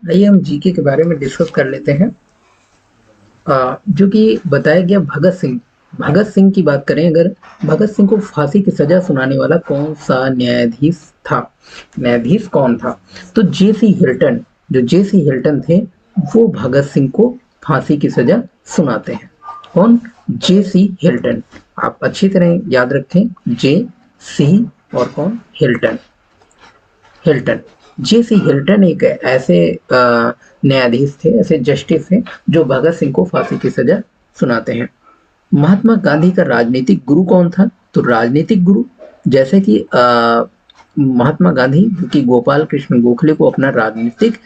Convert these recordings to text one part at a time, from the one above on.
आइए हम जीके के बारे में डिस्कस कर लेते हैं। जो कि बताया गया भगत सिंह की बात करें अगर, भगत सिंह को फांसी की सजा सुनाने वाला कौन सा न्यायाधीश था? न्यायाधीश कौन था? तो जेसी हिल्टन, जो जेसी हिल्टन थे वो भगत सिंह को फांसी की सजा सुनाते हैं। कौन? जेसी हिल्टन। आप अच्छी तरह याद रखें, जे सी और कौन? हिल्टन। हिल्टन। जेसी हिल्टन एक ऐसे न्यायाधीश थे, ऐसे जस्टिस थे जो भगत सिंह को फांसी की सजा सुनाते हैं। महात्मा गांधी का राजनीतिक गुरु कौन था? तो राजनीतिक गुरु जैसे कि महात्मा गांधी जो कि गोपाल कृष्ण गोखले को अपना राजनीतिक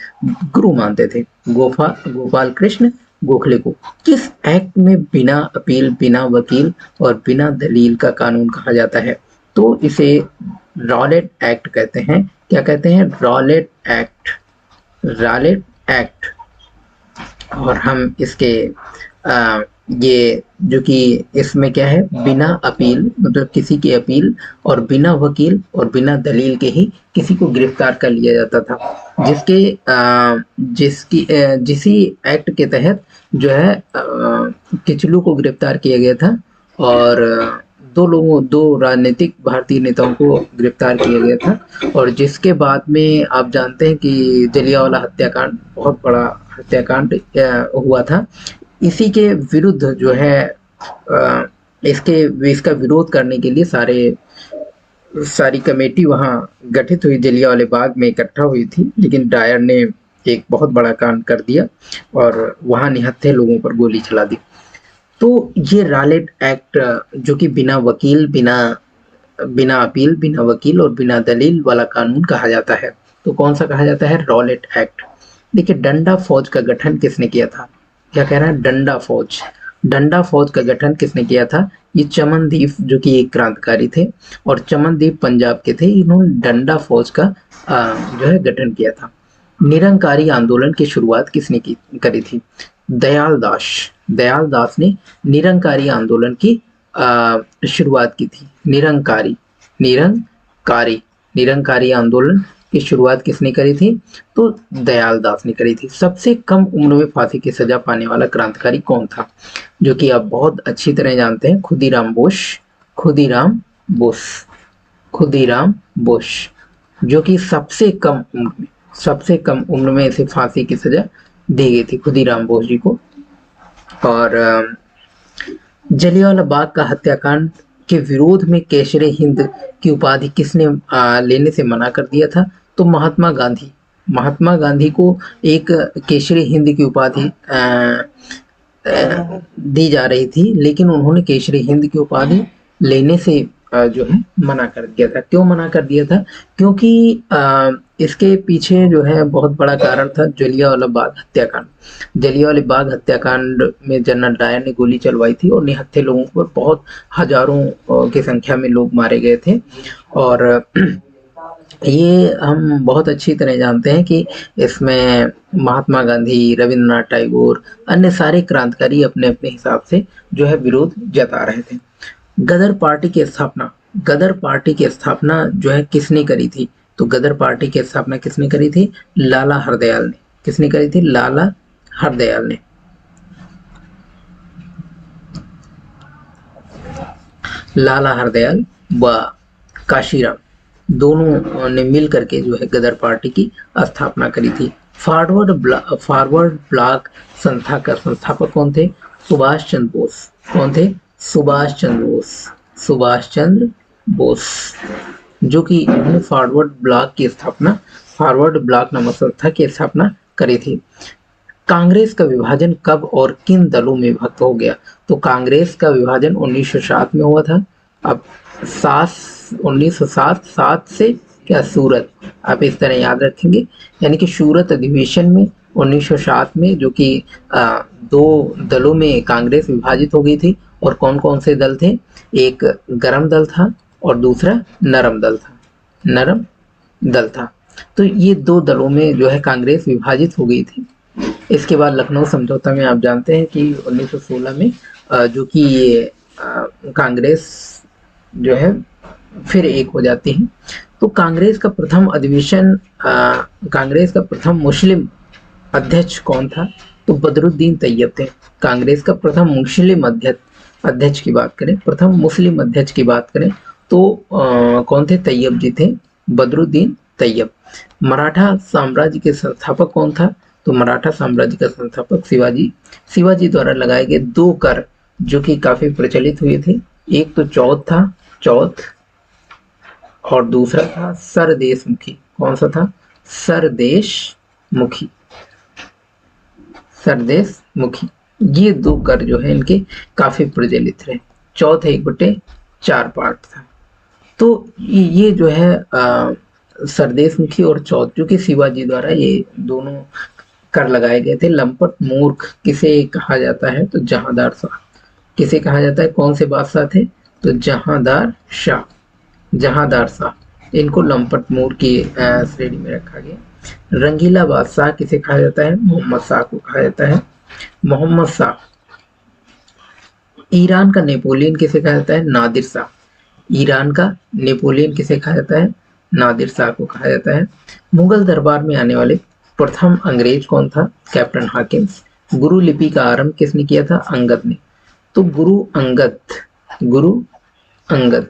गुरु मानते थे। गोपाल कृष्ण गोखले को किस एक्ट में बिना अपील, बिना वकील और बिना दलील का कानून कहा जाता है? तो इसे रॉलेट एक्ट कहते हैं। क्या कहते हैं? Rowlatt act. Rowlatt act. और हम इसके ये जो कि इसमें क्या है, बिना अपील, मतलब किसी की अपील और बिना वकील और बिना दलील के ही किसी को गिरफ्तार कर लिया जाता था। जिसी एक्ट के तहत जो है किचलू को गिरफ्तार किया गया था और दो राजनीतिक भारतीय नेताओं को गिरफ्तार किया गया था। और जिसके बाद में आप जानते हैं कि जलियांवाला हत्याकांड, बहुत बड़ा हत्याकांड हुआ था। इसी के विरुद्ध जो है इसका विरोध करने के लिए सारी कमेटी वहाँ गठित हुई, जलियांवाले बाग में इकट्ठा हुई थी। लेकिन डायर ने एक बहुत बड़ा कांड कर दिया और वहाँ निहत्थे लोगों पर गोली चला दी। तो ये रॉलेट एक्ट जो कि बिना वकील, बिना अपील, बिना वकील और बिना दलील वाला कानून कहा जाता है। तो कौन सा कहा जाता है? Rowlatt act. देखिए, डंडा फौज का गठन किसने किया था? क्या कह रहा है? डंडा फौज। डंडा फौज का गठन किसने किया था? ये चमनदीप जो कि एक क्रांतिकारी थे और चमनदीप पंजाब के थे। इन्होंने डंडा फौज का जो है गठन किया था। निरंकारी आंदोलन की शुरुआत किसने करी थी? दयाल दास। दयाल दास ने निरंकारी आंदोलन की शुरुआत की थी। निरंकारी निरंकारी आंदोलन की शुरुआत किसने करी थी? तो दयाल दास ने करी थी। सबसे कम उम्र में फांसी की सजा पाने वाला क्रांतिकारी कौन था? जो कि आप बहुत अच्छी तरह जानते हैं, खुदीराम बोस। खुदीराम बोस। खुदीराम बोस जो कि सबसे कम उम्र में इसे फांसी की सजा दी गई थी, खुदीराम बोस जी को। और जलियांवाला बाग का हत्याकांड के विरोध में केसरे हिंद की उपाधि किसने लेने से मना कर दिया था? तो महात्मा गांधी। महात्मा गांधी को एक केसरी हिंद की उपाधि दी जा रही थी, लेकिन उन्होंने केसरी हिंद की उपाधि लेने से जो है मना कर दिया था। क्यों मना कर दिया था? क्योंकि इसके पीछे जो है बहुत बड़ा कारण था जलियांवाला बाग हत्याकांड। जलियांवाला बाग हत्याकांड में जनरल डायर ने गोली चलवाई थी और निहत्थे लोगों पर बहुत हजारों की संख्या में लोग मारे गए थे। और ये हम बहुत अच्छी तरह जानते हैं कि इसमें महात्मा गांधी, रविंद्रनाथ टैगोर, अन्य सारे क्रांतिकारी अपने अपने हिसाब से जो है विरोध जता रहे थे। गदर पार्टी की स्थापना, गदर पार्टी की स्थापना जो है किसने करी थी? तो गदर पार्टी की स्थापना किसने करी थी? लाला हरदयाल ने। किसने करी थी? लाला हरदयाल ने। लाला हरदयाल व काशीराम दोनों ने मिल करके जो है गदर पार्टी की स्थापना करी थी। फॉरवर्ड ब्लॉक संस्था का संस्थापक कौन थे? सुभाष चंद्र बोस। कौन थे? सुभाष चंद्र बोस। सुभाष चंद्र बोस जो कि उन्होंने फॉरवर्ड ब्लॉक नामक संस्था की स्थापना करी थी। कांग्रेस का विभाजन कब और किन दलों में विभक्त हो गया? तो कांग्रेस का विभाजन 1907 में हुआ था। अब 1907 से क्या सूरत, आप इस तरह याद रखेंगे, यानी कि सूरत अधिवेशन में 1907 में जो कि दो दलों में कांग्रेस विभाजित हो गई थी। और कौन कौन से दल थे? एक गरम दल था और दूसरा नरम दल था। नरम दल था। तो ये दो दलों में जो है कांग्रेस विभाजित हो गई थी। इसके बाद लखनऊ समझौता में आप जानते हैं कि 1916 में जो कि ये कांग्रेस जो है फिर एक हो जाती है। तो कांग्रेस का प्रथम अधिवेशन, कांग्रेस का प्रथम मुस्लिम अध्यक्ष कौन था? तो बदरुद्दीन तैयब थे। कांग्रेस का प्रथम मुस्लिम अध्यक्ष की बात करें, प्रथम मुस्लिम अध्यक्ष की बात करें तो कौन थे? तैयब जी थे, बदरुद्दीन तैयब। मराठा साम्राज्य के संस्थापक कौन था? तो मराठा साम्राज्य का संस्थापक शिवाजी द्वारा लगाए गए 2 कर जो कि काफी प्रचलित हुए थे, एक तो चौथ था, चौथ, और दूसरा था सरदेशमुखी। कौन सा था? सरदेशमुखी, सरदेशमुखी। ये 2 कर जो है इनके काफी प्रचलित रहे। चौथ 1/4 पार्ट था। तो ये जो है सरदेशमुखी और चौथ जो कि शिवाजी द्वारा ये दोनों कर लगाए गए थे। लंपट मूर्ख किसे कहा जाता है? तो जहांदार शाह। किसे कहा जाता है? कौन से बादशाह थे? तो जहांदार शाह, जहांदार शाह। इनको लंपट मूर्ख की श्रेणी में रखा गया। रंगीला बादशाह किसे कहा जाता है? मोहम्मद शाह को कहा जाता है, मोहम्मद शाह। ईरान का नेपोलियन किसे कहा जाता है? नादिर शाह। ईरान का नेपोलियन किसे कहा जाता है? नादिर शाह को कहा जाता है। मुगल दरबार में आने वाले प्रथम अंग्रेज कौन था? Captain Hawkins. गुरु लिपि का आरंभ किसने किया था? अंगद ने। तो गुरु अंगद, गुरु अंगद,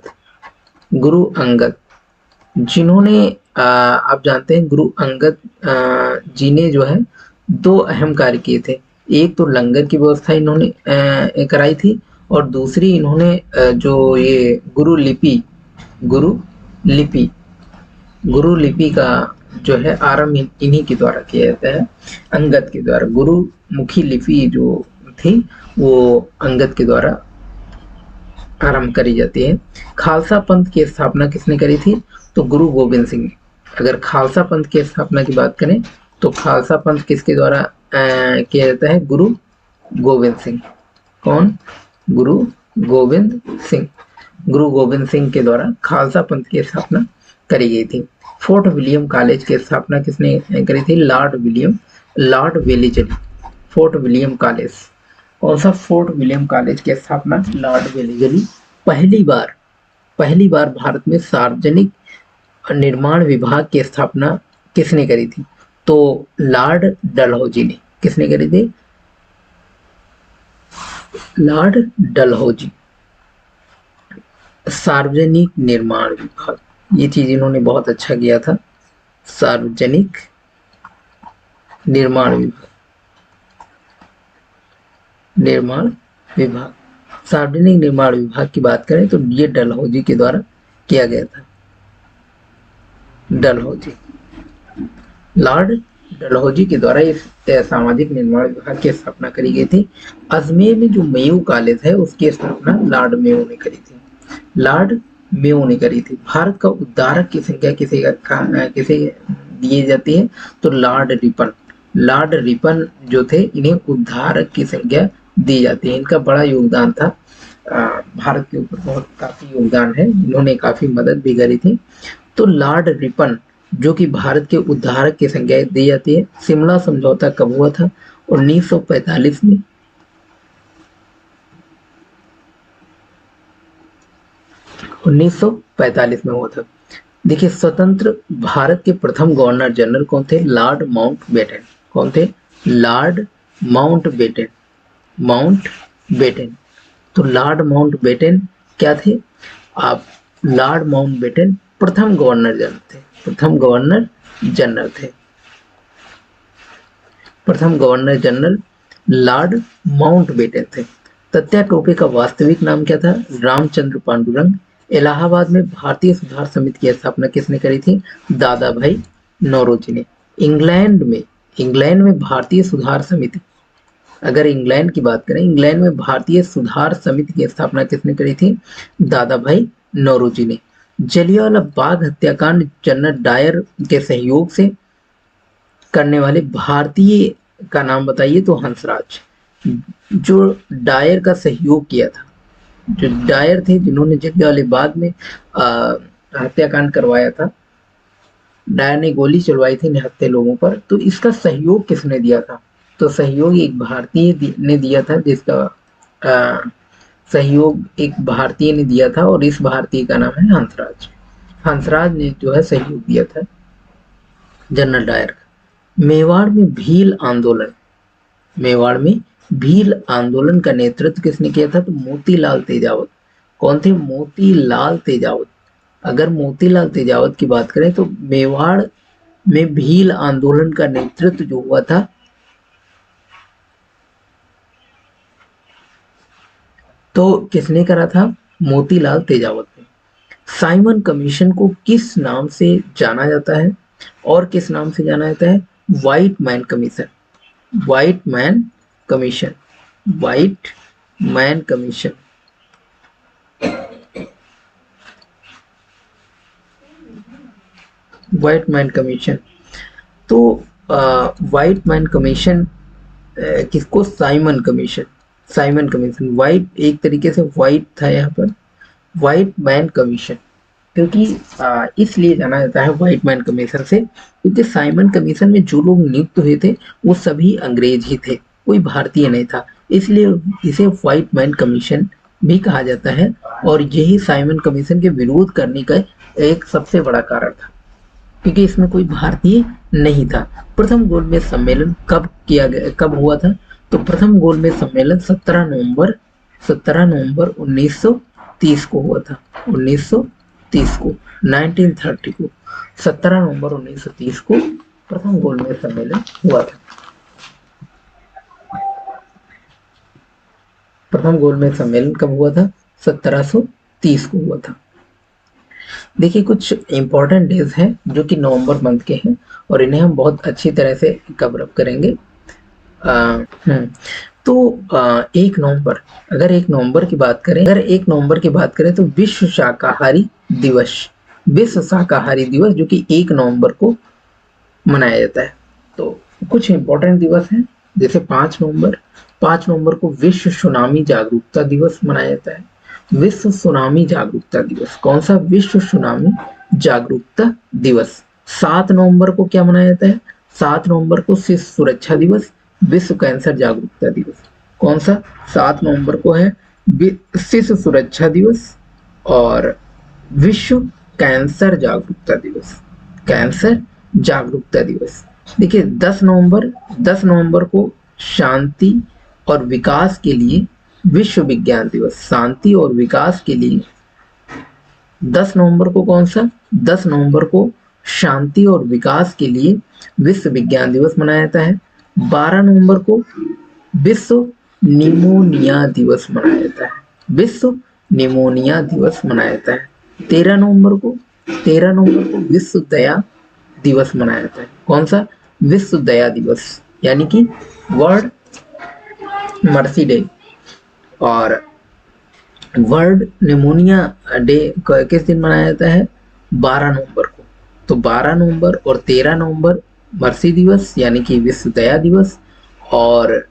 गुरु अंगद जिन्होंने आप जानते हैं गुरु अंगद जी ने जो है 2 अहम कार्य किए थे। एक तो लंगर की व्यवस्था इन्होंने कराई थी, और दूसरी इन्होंने जो ये गुरु लिपि गुरु लिपि का जो है आरंभ इन्हीं के द्वारा किया जाता है, अंगद के द्वारा। गुरुमुखी लिपि जो थी वो अंगद के द्वारा आरंभ करी जाती है। खालसा पंथ की स्थापना किसने करी थी? तो गुरु गोविंद सिंह ने। अगर खालसा पंथ की स्थापना की बात करें तो खालसा पंथ किसके द्वारा किया जाता है? गुरु गोविंद सिंह। कौन? गुरु गोविंद सिंह। गुरु गोविंद सिंह के द्वारा खालसा पंथ की स्थापना करी गई थी। फोर्ट विलियम कॉलेज की स्थापना किसने करी थी? Lord Wellesley. Fort William college, कौन सा? फोर्ट विलियम कॉलेज की स्थापना लॉर्ड वेलेजली। पहली बार भारत में सार्वजनिक निर्माण विभाग की स्थापना किसने करी थी? तो लॉर्ड डलहौजी ने। किसने करी थी? लॉर्ड डलहौजी। सार्वजनिक निर्माण विभाग, ये चीज इन्होंने बहुत अच्छा किया था। सार्वजनिक निर्माण विभाग, सार्वजनिक निर्माण विभाग की बात करें तो ये डलहौजी के द्वारा किया गया था। डलहौजी, लॉर्ड डलहौजी के द्वारा इस सामाजिक निर्माण विभाग की स्थापना करी गई थी। अजमेर में जो मेयो कॉलेज है उसकी स्थापना लॉर्ड मेयो ने करी थी, लॉर्ड मेयो ने करी थी। भारत का उद्धारक की संख्या किसे दी जाती है? तो लॉर्ड रिपन जो थे इन्हें उद्धारक की संख्या दी जाती है। इनका बड़ा योगदान था, भारत के ऊपर बहुत काफी योगदान है, इन्होंने काफी मदद भी करी थी। तो लॉर्ड रिपन जो कि भारत के उद्धारक की संज्ञा दी जाती है। शिमला समझौता कब हुआ था? 1945 में। 1945 में हुआ था। देखिए, स्वतंत्र भारत के प्रथम गवर्नर जनरल कौन थे? Lord Mountbatten. कौन थे? Lord Mountbatten. तो लॉर्ड माउंटबेटन क्या थे? आप लॉर्ड माउंटबेटन प्रथम गवर्नर जनरल थे, प्रथम गवर्नर जनरल लॉर्ड माउंटबेटन थे। तत्या टोपे का वास्तविक नाम क्या था? रामचंद्र पांडुरंग। इलाहाबाद में भारतीय सुधार समिति की स्थापना किसने करी थी? दादा भाई नौरोजी ने। इंग्लैंड में भारतीय सुधार समिति, अगर इंग्लैंड की बात करें, इंग्लैंड में भारतीय सुधार समिति की स्थापना किसने करी थी? दादा भाई नौरोजी ने। जलियांवाला बाग हत्याकांड जनरल डायर के सहयोग से करने वाले भारतीय का नाम बताइए। तो हंसराज। जो डायर का सहयोग किया था, जो डायर थे जिन्होंने जलियांवाला बाग में हत्याकांड करवाया था, डायर ने गोली चलवाई थी निहत्थे लोगों पर, तो इसका सहयोग किसने दिया था? तो सहयोग एक भारतीय ने दिया था, जिसका सहयोग एक भारतीय ने दिया था, और इस भारतीय का नाम है हंसराज। हंसराज ने जो है सहयोग दिया था जनरल डायर का। मेवाड़ में भील आंदोलन, मेवाड़ में भील आंदोलन का नेतृत्व किसने किया था? तो मोतीलाल तेजावत। कौन थे? मोतीलाल तेजावत। अगर मोतीलाल तेजावत की बात करें तो मेवाड़ में भील आंदोलन का नेतृत्व जो हुआ था तो किसने करा था? मोतीलाल तेजावत ने। साइमन कमीशन को किस नाम से जाना जाता है? और किस नाम से जाना जाता है? White man commission, white man commission, white man commission. White man commission. तो व्हाइट मैन कमीशन किसको? Simon commission, Simon commission. White एक तरीके से व्हाइट था यहाँ पर, व्हाइट मैन कमीशन, क्योंकि इसलिए जाना जाता है व्हाइट मैन कमीशन से क्योंकि साइमन कमीशन में जो लोग नियुक्त हुए थे वो सभी अंग्रेज ही थे, कोई भारतीय नहीं था, इसलिए इसे व्हाइट मैन कमीशन भी कहा जाता है। और यही साइमन कमीशन के विरोध करने का एक सबसे बड़ा कारण था क्योंकि इसमें कोई भारतीय नहीं था। प्रथम गोलमेज सम्मेलन कब किया गया, कब हुआ था? तो प्रथम गोलमेज सम्मेलन 17 नवंबर 1930 को हुआ था। 1930 को, 1930 को, 17 नवंबर 1930 को प्रथम गोलमेज सम्मेलन हुआ था। प्रथम गोलमेज सम्मेलन कब हुआ था? 1730 को हुआ था। देखिए कुछ इंपॉर्टेंट डेज हैं जो कि नवंबर मंथ के हैं और इन्हें हम बहुत अच्छी तरह से कवर अप करेंगे। तो 1 नवंबर, अगर 1 नवंबर की बात करें, अगर 1 नवंबर की बात करें तो विश्व शाकाहारी दिवस, विश्व शाकाहारी दिवस जो कि 1 नवंबर को मनाया जाता है। तो कुछ इंपॉर्टेंट दिवस हैं जैसे 5 नवंबर, 5 नवंबर को विश्व सुनामी जागरूकता दिवस मनाया जाता है। विश्व सुनामी जागरूकता दिवस, कौन सा? विश्व सुनामी जागरूकता दिवस। 7 नवंबर को क्या मनाया जाता है? 7 नवंबर को शिशु सुरक्षा दिवस, विश्व कैंसर जागरूकता दिवस। कौन सा? 7 नवंबर को है शिशु सुरक्षा दिवस और विश्व कैंसर जागरूकता दिवस, कैंसर जागरूकता दिवस। देखिए 10 नवंबर को शांति और विकास के लिए विश्व विज्ञान दिवस, शांति और विकास के लिए 10 नवंबर को कौन सा? 10 नवंबर को शांति और विकास के लिए विश्व विज्ञान दिवस मनाया जाता है। 12 नवंबर को विश्व निमोनिया दिवस मनाया जाता है, विश्व निमोनिया दिवस मनाया जाता है। 13 नवंबर को विश्व दया दिवस मनाया जाता है। कौन सा? विश्व दया दिवस, यानी कि वर्ल्ड मर्सी डे। और वर्ल्ड निमोनिया डे किस दिन मनाया जाता है? 12 नवंबर को। तो 12 नवंबर और 13 नवंबर मर्सी दिवस यानी कि विश्व दया दिवस, और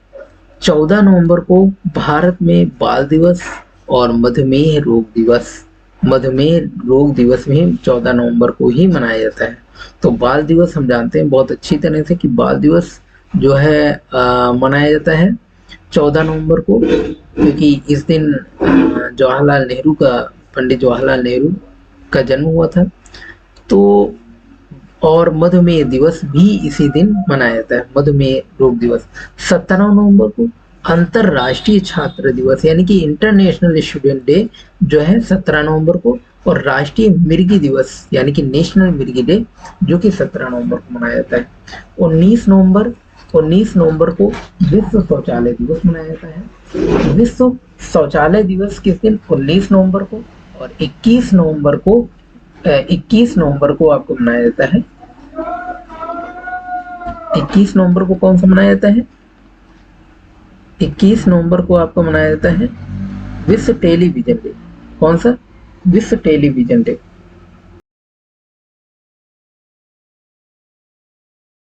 14 नवंबर को भारत में बाल दिवस और मधुमेह रोग दिवस, मधुमेह रोग दिवस भी 14 नवंबर को ही मनाया जाता है। तो बाल दिवस हम जानते हैं बहुत अच्छी तरह से कि बाल दिवस जो है मनाया जाता है 14 नवंबर को, क्योंकि इस दिन जवाहरलाल नेहरू का, पंडित जवाहरलाल नेहरू का जन्म हुआ था। तो और मधुमेह दिवस भी इसी दिन मनाया जाता है, मधुमेह रोग दिवस। 17 नवंबर को अंतरराष्ट्रीय छात्र दिवस यानी कि इंटरनेशनल स्टूडेंट डे जो है 17 नवंबर को, और राष्ट्रीय मिर्गी दिवस यानी कि नेशनल मिर्गी डे जो कि 17 नवंबर को मनाया जाता है। 19 नवंबर को विश्व शौचालय दिवस मनाया जाता है। विश्व शौचालय दिवस किस दिन? 19 नवंबर को। और 21 नवंबर को आपको मनाया जाता है। 21 नवंबर को कौन सा मनाया जाता है? 21 नवंबर को आपको मनाया जाता है विश्व टेलीविजन डे। कौन सा? विश्व टेलीविजन डे।